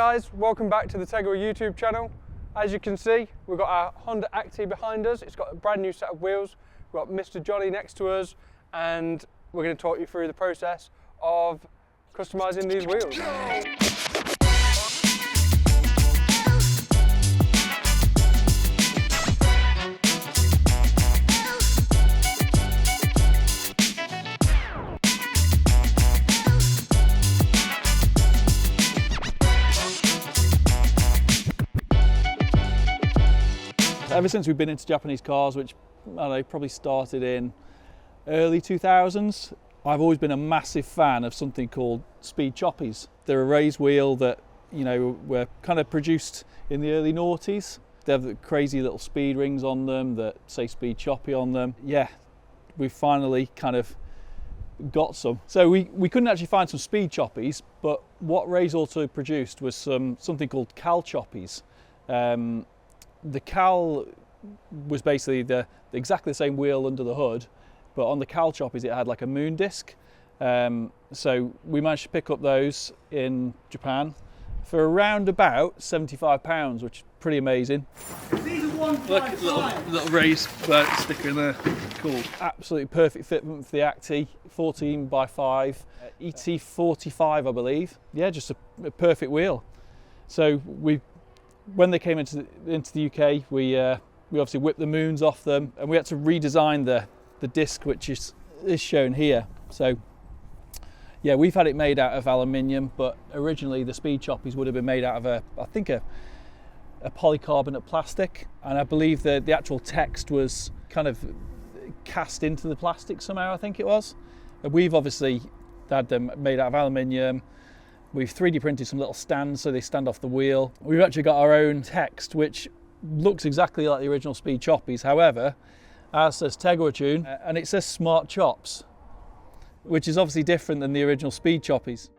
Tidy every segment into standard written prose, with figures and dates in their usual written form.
Hi guys, welcome back to the Tegiwa YouTube channel. As you can see, we've got our Honda Acti behind us. It's got a brand new set of wheels. We've got Mr. Johnny next to us, and we're going to talk you through the process of customizing these wheels. Ever since we've been into Japanese cars, which I don't know, probably started in early 2000s, I've always been a massive fan of something called Speed Choppies. They're a Rays wheel that, you know, were kind of produced in the early noughties. They have the crazy little speed rings on them that say Speed Choppy on them. Yeah, we've finally kind of got some. So we couldn't actually find some Speed Choppies, but what Rays also produced was something called Cal Choppies. The Cal was basically exactly the same wheel under the hood, but on the Cal Choppies it had like a moon disc. So we managed to pick up those in Japan for around about £75, which is pretty amazing. These are 155. Look, little Rays sticker in there. Cool. Absolutely perfect fitment for the Acti, 14x5, ET45 I believe. Yeah, just a perfect wheel. So when they came into the UK, we obviously whipped the moons off them, and we had to redesign the disc, which is shown here. So yeah, we've had it made out of aluminium, but originally the Speed Choppies would have been made out of I think a polycarbonate plastic, and I believe the actual text was kind of cast into the plastic somehow, I think it was. And we've obviously had them made out of aluminium. We've 3D printed some little stands so they stand off the wheel. We've actually got our own text, which looks exactly like the original Speed Choppies. However, ours says Tegiwa Tune, and it says Smart Chops, which is obviously different than the original Speed Choppies.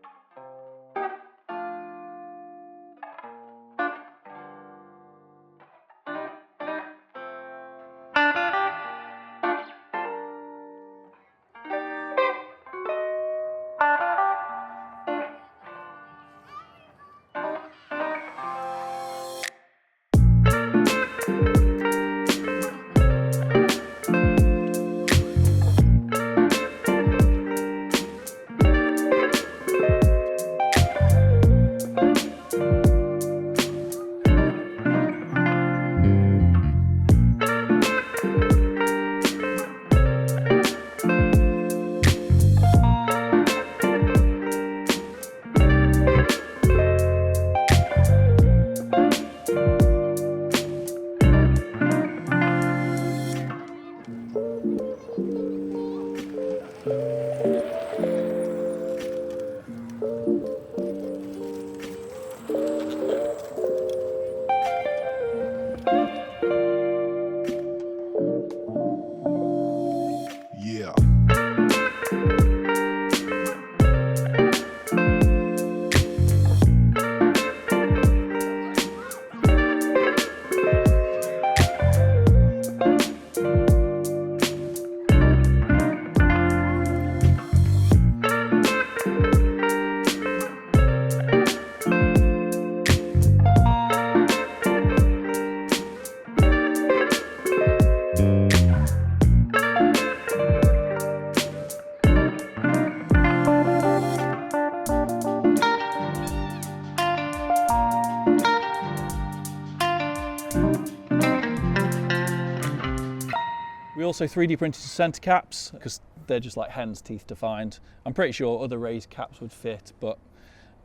We also 3D printed centre caps because they're just like hen's teeth to find. I'm pretty sure other Rays caps would fit, but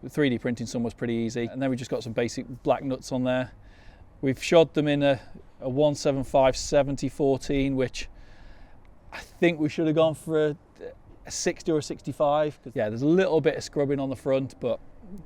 3D printing some was pretty easy. And then we just got some basic black nuts on there. We've shod them in a 175/70/14, which I think we should have gone for a 60 or a 65. Yeah, there's a little bit of scrubbing on the front, but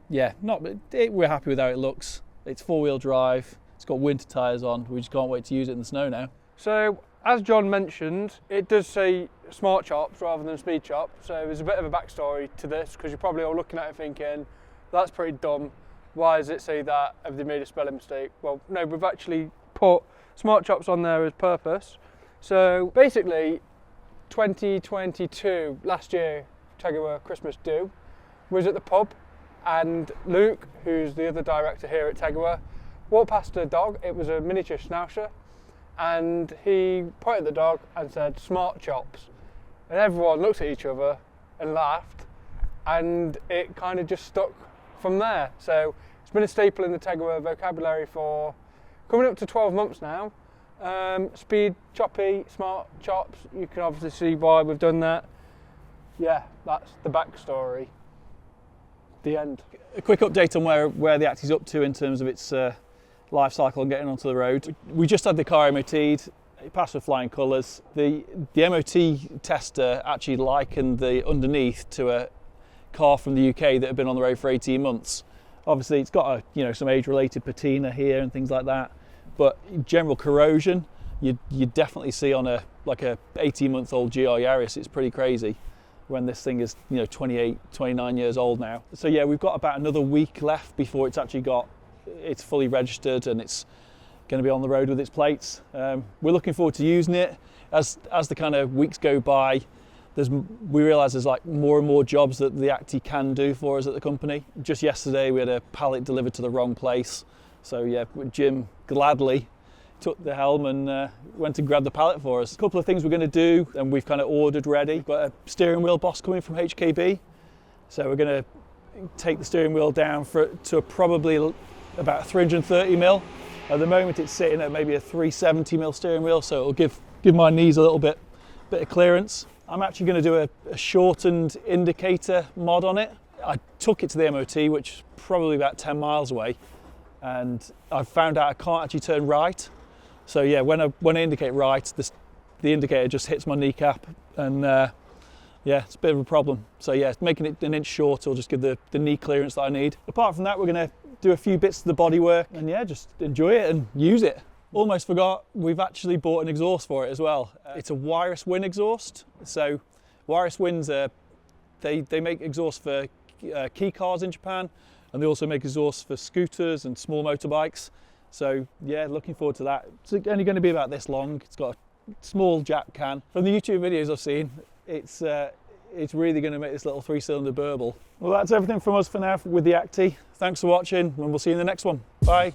yeah, we're happy with how it looks. It's 4-wheel drive. It's got winter tyres on. We just can't wait to use it in the snow now. So, as John mentioned, it does say Smart Chops rather than Speed Chop, so there's a bit of a backstory to this, because you're probably all looking at it thinking, that's pretty dumb, why does it say that, have they made a spelling mistake? Well, no, we've actually put Smart Chops on there as purpose. So basically, 2022, last year, Tegiwa Christmas do, was at the pub, and Luke, who's the other director here at Tegiwa, walked past a dog. It was a miniature schnauzer, and he pointed at the dog and said, "Smart chops," and everyone looked at each other and laughed, and it kind of just stuck from there. So it's been a staple in the Tegiwa vocabulary for coming up to 12 months now. Speed choppy, smart chops, you can obviously see why we've done that. Yeah, that's the backstory. The end. A quick update on where the Acti's up to in terms of its life cycle and getting onto the road. We just had the car MOT'd, it passed with flying colours. The MOT tester actually likened the underneath to a car from the UK that had been on the road for 18 months. Obviously it's got some age-related patina here and things like that, but general corrosion you definitely see on a 18-month-old GR Yaris. It's pretty crazy when this thing is 28, 29 years old now. So yeah, we've got about another week left before it's fully registered and it's going to be on the road with its plates. We're looking forward to using it. As the kind of weeks go by, we realise there's like more and more jobs that the Acti can do for us at the company. Just yesterday we had a pallet delivered to the wrong place. So yeah, Jim gladly took the helm and went and grabbed the pallet for us. A couple of things we're going to do and we've kind of ordered ready. We've got a steering wheel boss coming from HKB. So we're going to take the steering wheel down to probably about 330 mil. At the moment it's sitting at maybe a 370 mil steering wheel, so it'll give my knees a little bit of clearance. I'm actually going to do a shortened indicator mod on it. I took it to the MOT, which is probably about 10 miles away, and I found out I can't actually turn right. So yeah, when I indicate right, the indicator just hits my kneecap, and yeah, it's a bit of a problem. So yeah, making it an inch shorter will just give the knee clearance that I need. Apart from that, we're going to do a few bits of the bodywork and yeah, just enjoy it and use it. Almost forgot, we've actually bought an exhaust for it as well. It's a wireless wind exhaust. So wireless winds they make exhaust for kei cars in Japan, and they also make exhaust for scooters and small motorbikes. So yeah, looking forward to that. It's only going to be about this long. It's got a small jack can. From the YouTube videos I've seen, it's really going to make this little 3-cylinder burble. Well, that's everything from us for now with the Acti. Thanks for watching, and we'll see you in the next one. Bye.